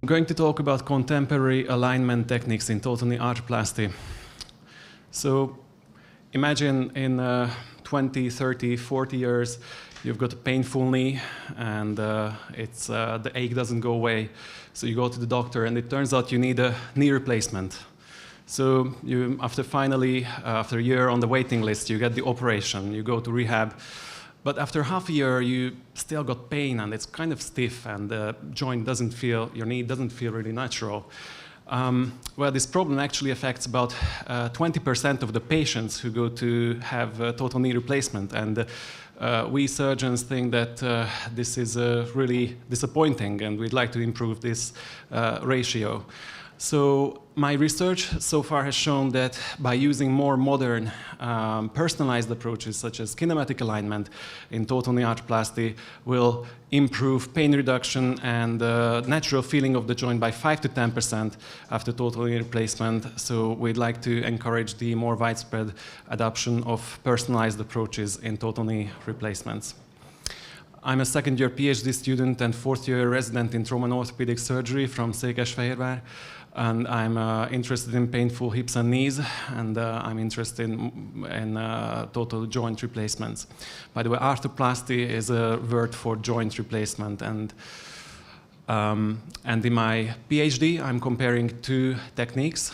I'm going to talk about contemporary alignment techniques in total knee arthroplasty. So imagine in 20, 30, 40 years, you've got a painful knee and the ache doesn't go away. So you go to the doctor and it turns out you need a knee replacement. So after a year on the waiting list, you get the operation, you go to rehab. But after half a year, you still got pain and it's kind of stiff and the joint doesn't feel, your knee doesn't feel really natural. Well, this problem actually affects about 20% of the patients who go to have a total knee replacement. And we surgeons think that this is really disappointing and we'd like to improve this ratio. So my research so far has shown that by using more modern personalized approaches such as kinematic alignment in total knee arthroplasty will improve pain reduction and natural feeling of the joint by 5 to 10% after total knee replacement. So we'd like to encourage the more widespread adoption of personalized approaches in total knee replacements. I'm a second-year PhD student and fourth-year resident in trauma and orthopedic surgery from Székesfehérvár. And I'm interested in painful hips and knees, and I'm interested in total joint replacements. By the way, arthroplasty is a word for joint replacement, and in my PhD, I'm comparing two techniques,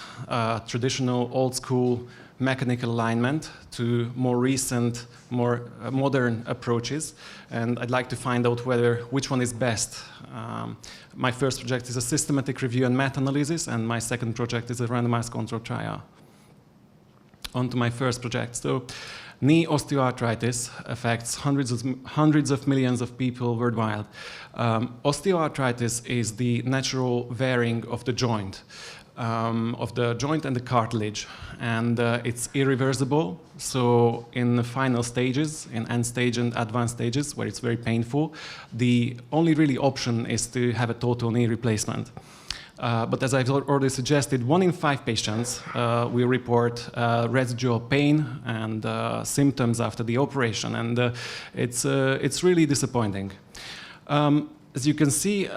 traditional old-school mechanical alignment to more recent, more modern approaches, and I'd like to find out which one is best. My first project is a systematic review and meta-analysis, and my second project is a randomized controlled trial. On to my first project. So, knee osteoarthritis affects hundreds of millions of people worldwide. Osteoarthritis is the natural wearing of the joint. And the cartilage, and it's irreversible. So in the final stages, in end stage and advanced stages, where it's very painful, the only really option is to have a total knee replacement. But as I've already suggested, 1 in 5 patients will report residual pain and symptoms after the operation, and it's really disappointing. As you can see,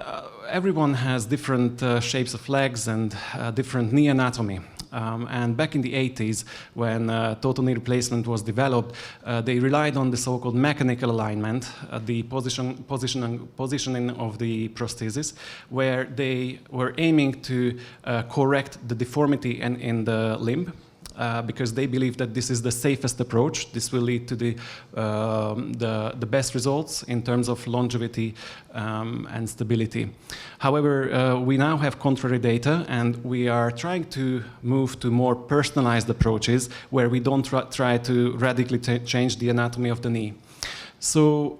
everyone has different shapes of legs and different knee anatomy. And back in the 80s, when total knee replacement was developed, they relied on the so-called mechanical alignment, the positioning of the prosthesis, where they were aiming to correct the deformity in the limb. Because they believe that this is the safest approach. This will lead to the best results in terms of longevity and stability. However, we now have contrary data, and we are trying to move to more personalized approaches where we don't try to radically change the anatomy of the knee. So,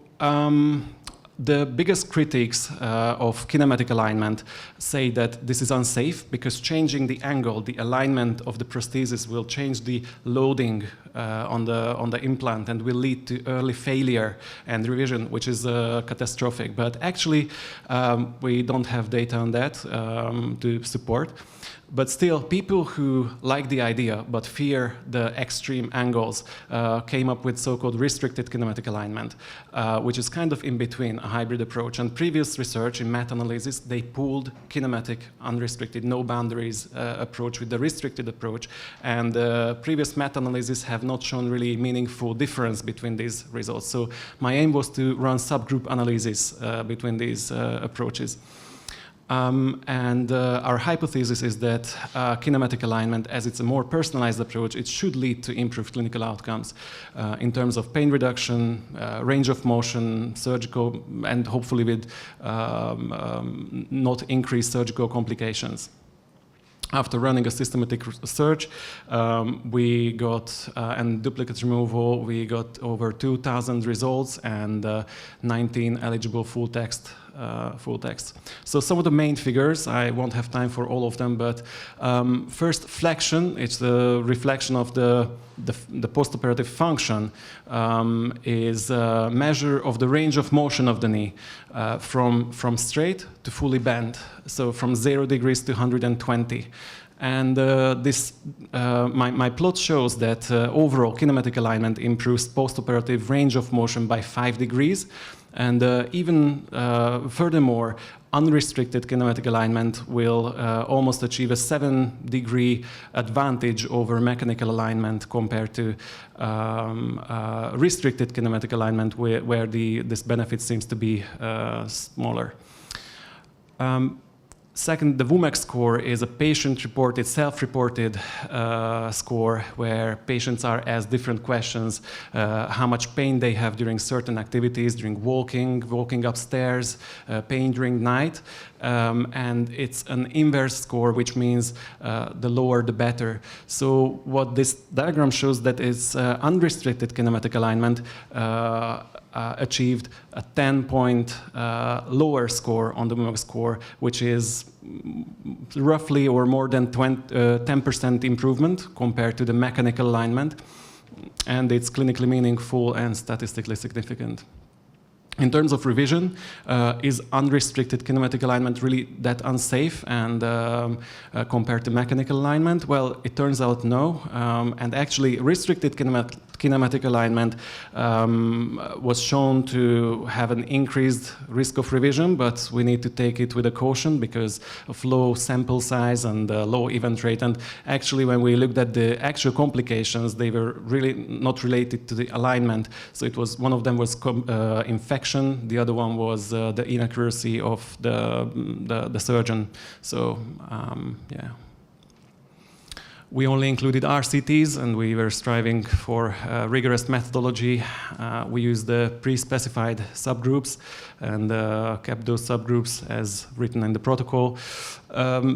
the biggest critics of kinematic alignment say that this is unsafe because changing the angle, the alignment of the prosthesis will change the loading on the implant and will lead to early failure and revision, which is catastrophic. But actually, we don't have data on that to support. But still, people who like the idea but fear the extreme angles came up with so-called restricted kinematic alignment, which is kind of in between a hybrid approach. And previous research in meta-analysis, they pooled kinematic, unrestricted, no boundaries approach with the restricted approach. And previous meta-analysis have not shown really meaningful difference between these results. So my aim was to run subgroup analysis between these approaches. Our hypothesis is that kinematic alignment, as it's a more personalized approach, it should lead to improved clinical outcomes in terms of pain reduction, range of motion, surgical, and hopefully with not increased surgical complications. After running a systematic search, we got, and duplicate removal, we got over 2,000 results and 19 eligible full text. So some of the main figures, I won't have time for all of them, but first, flexion, it's the reflection of the postoperative function, is a measure of the range of motion of the knee from straight to fully bent, so from 0 degrees to 120. And my plot shows that overall kinematic alignment improves postoperative range of motion by 5 degrees. And even furthermore, unrestricted kinematic alignment will almost achieve a 7-degree advantage over mechanical alignment compared to restricted kinematic alignment, where this benefit seems to be smaller. Second, the WUMEC score is a patient-reported, self-reported score where patients are asked different questions, how much pain they have during certain activities, during walking upstairs, pain during night. And it's an inverse score, which means the lower the better. So what this diagram shows that is unrestricted kinematic alignment achieved a 10-point lower score on the WUMEC score, which is roughly or more than 10% improvement compared to the mechanical alignment, and it's clinically meaningful and statistically significant. In terms of revision, is unrestricted kinematic alignment really that unsafe and compared to mechanical alignment? Well, it turns out no, and actually restricted kinematic alignment was shown to have an increased risk of revision, but we need to take it with a caution because of low sample size and low event rate. And actually, when we looked at the actual complications, they were really not related to the alignment. So it was, one of them was infection, the other one was the inaccuracy of the surgeon. So yeah. We only included RCTs, and we were striving for rigorous methodology. We used the pre-specified subgroups and kept those subgroups as written in the protocol.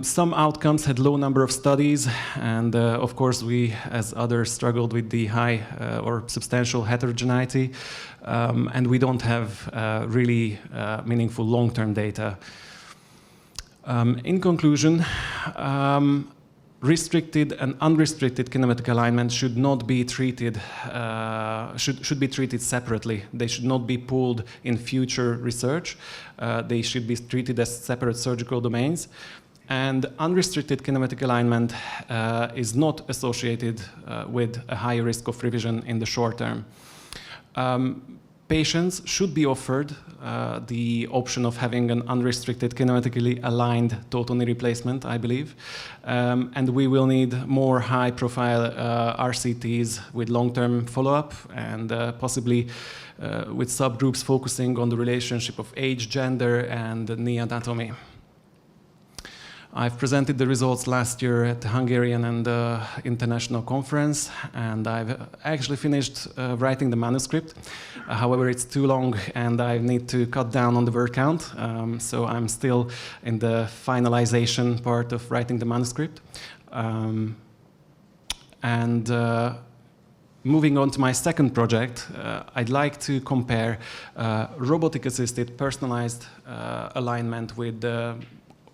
Some outcomes had low number of studies, and of course we, as others, struggled with the high or substantial heterogeneity, and we don't have really meaningful long-term data. In conclusion, restricted and unrestricted kinematic alignment should not be treated, should be treated separately. They should not be pooled in future research. They should be treated as separate surgical domains. And unrestricted kinematic alignment is not associated with a high risk of revision in the short term. Patients should be offered the option of having an unrestricted kinematically aligned total knee replacement, I believe. And we will need more high-profile RCTs with long-term follow-up and possibly with subgroups focusing on the relationship of age, gender, and knee anatomy. I've presented the results last year at the Hungarian and international conference, and I've actually finished writing the manuscript. However, it's too long, and I need to cut down on the word count, so I'm still in the finalization part of writing the manuscript. Moving on to my second project, I'd like to compare robotic-assisted personalized alignment with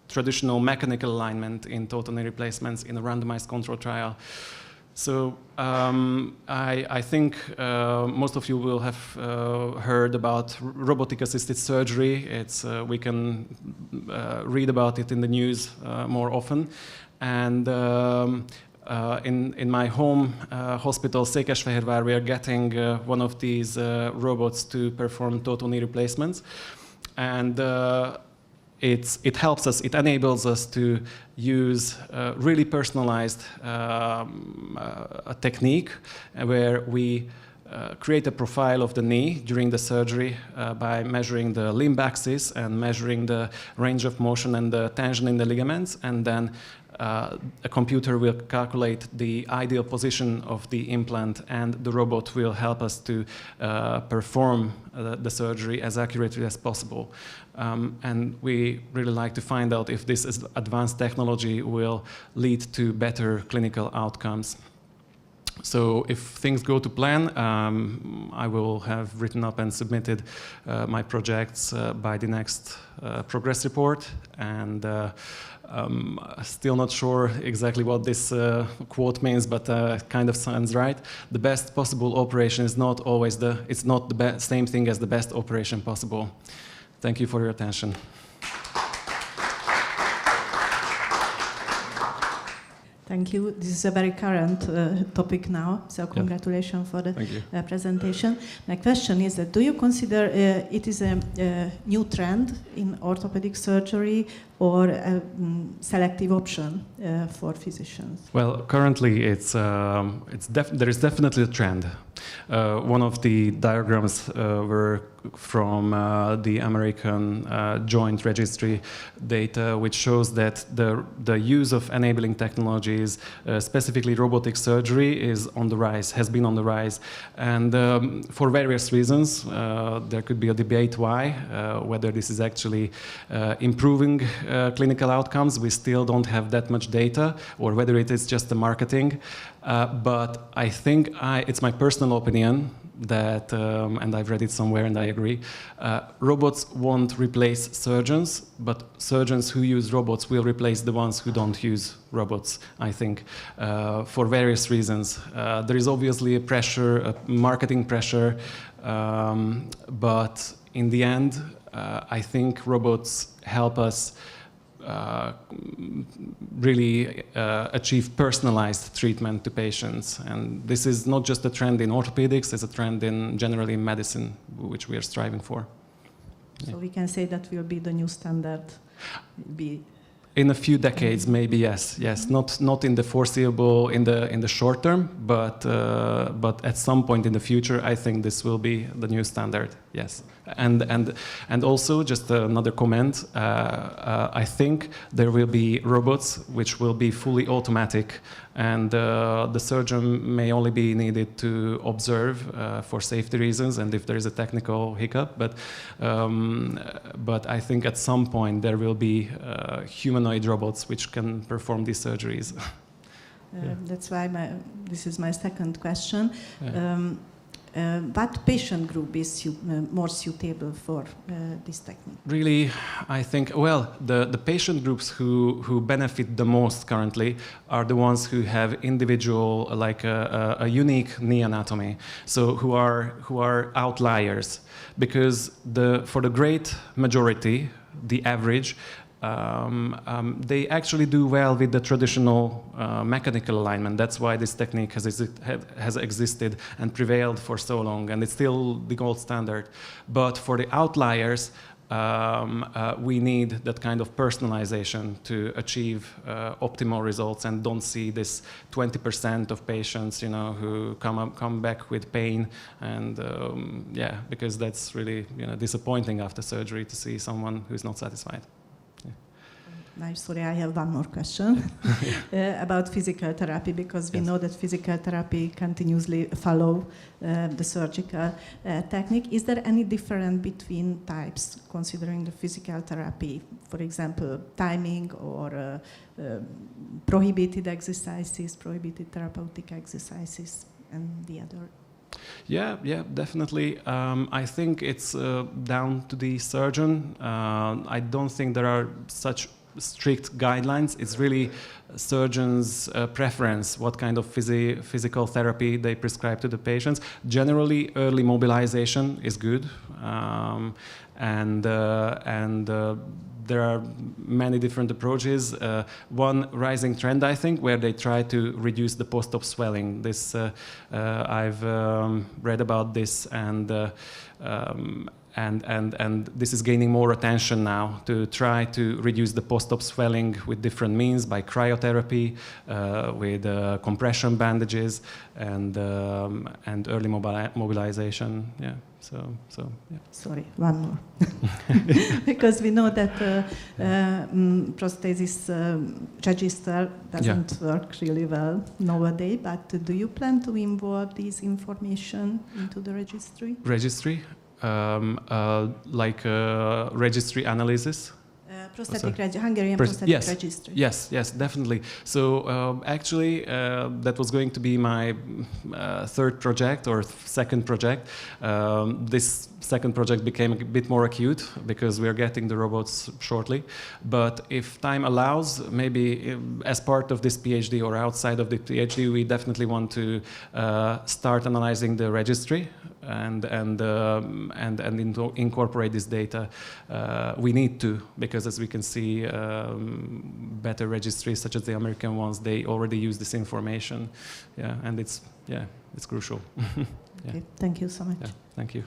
traditional mechanical alignment in total knee replacements in a randomized controlled trial. So I think most of you will have heard about robotic-assisted surgery. It's, we can read about it in the news more often. And in my home hospital, Székesfehérvár, we are getting one of these robots to perform total knee replacements. And it helps us, it enables us to use really personalized a technique where we create a profile of the knee during the surgery by measuring the limb axis and measuring the range of motion and the tension in the ligaments, and then a computer will calculate the ideal position of the implant, and the robot will help us to perform the surgery as accurately as possible. And we really like to find out if this advanced technology will lead to better clinical outcomes. So if things go to plan, I will have written up and submitted my projects by the next progress report. And still not sure exactly what this quote means, but it kind of sounds right. The best possible operation is not always it's not the same thing as the best operation possible. Thank you for your attention. Thank you. This is a very current topic now, so congratulations for the presentation. My question is that do you consider it is a new trend in orthopedic surgery or a selective option for physicians? Well, currently there is definitely a trend. One of the diagrams were from the American Joint Registry data, which shows that the use of enabling technologies, specifically robotic surgery, is on the rise, has been on the rise. And for various reasons, there could be a debate why, whether this is actually improving clinical outcomes. We still don't have that much data, or whether it is just the marketing. But I think it's my personal opinion that, and I've read it somewhere and I agree, robots won't replace surgeons, but surgeons who use robots will replace the ones who don't use robots, I think, for various reasons. There is obviously a pressure, a marketing pressure, but in the end, I think robots help us really achieve personalized treatment to patients. And this is not just a trend in orthopedics, it's a trend in generally in medicine, which we are striving for. So we can say that will be the new standard. In a few decades, maybe yes. Not in the foreseeable, in the short term, but at some point in the future, I think this will be the new standard. Yes, and also just another comment. I think there will be robots which will be fully automatic, and the surgeon may only be needed to observe for safety reasons, and if there is a technical hiccup. But I think at some point there will be humanoid robots which can perform these surgeries. That's why this is my second question. What patient group is more suitable for this technique? Really, I think, well, the patient groups who benefit the most currently are the ones who have individual, like a unique knee anatomy, so who are outliers, because for the great majority, the average, they actually do well with the traditional mechanical alignment. That's why this technique has existed and prevailed for so long, and it's still the gold standard. But for the outliers, we need that kind of personalization to achieve optimal results, and don't see this 20% of patients, who come back with pain, and because that's really disappointing after surgery to see someone who's not satisfied. Sorry, I have one more question about physical therapy, because we know that physical therapy continuously follow the surgical technique. Is there any difference between types, considering the physical therapy, for example, timing or prohibited exercises, prohibited therapeutic exercises, and the other? Yeah, definitely. I think it's down to the surgeon. I don't think there are such strict guidelines. It's really surgeons' preference, what kind of physical therapy they prescribe to the patients. Generally, early mobilization is good, and there are many different approaches. One rising trend, I think, where they try to reduce the post-op swelling. This I've read about this, and this is gaining more attention now, to try to reduce the post-op swelling with different means, by cryotherapy, with compression bandages, and early mobilization. Yeah. So yeah. Sorry, one more. Because we know that prosthesis register doesn't work really well nowadays, but do you plan to involve this information into the registry? Registry? Like registry analysis? Hungarian prosthetic registry. Yes, definitely. So actually, that was going to be my third project or second project. This second project became a bit more acute because we are getting the robots shortly. But if time allows, maybe as part of this PhD or outside of the PhD, we definitely want to start analyzing the registry and incorporate this data. We need to, because as we can see, better registries such as the American ones, they already use this information. Yeah, and it's crucial. Okay, thank you so much. Yeah, thank you.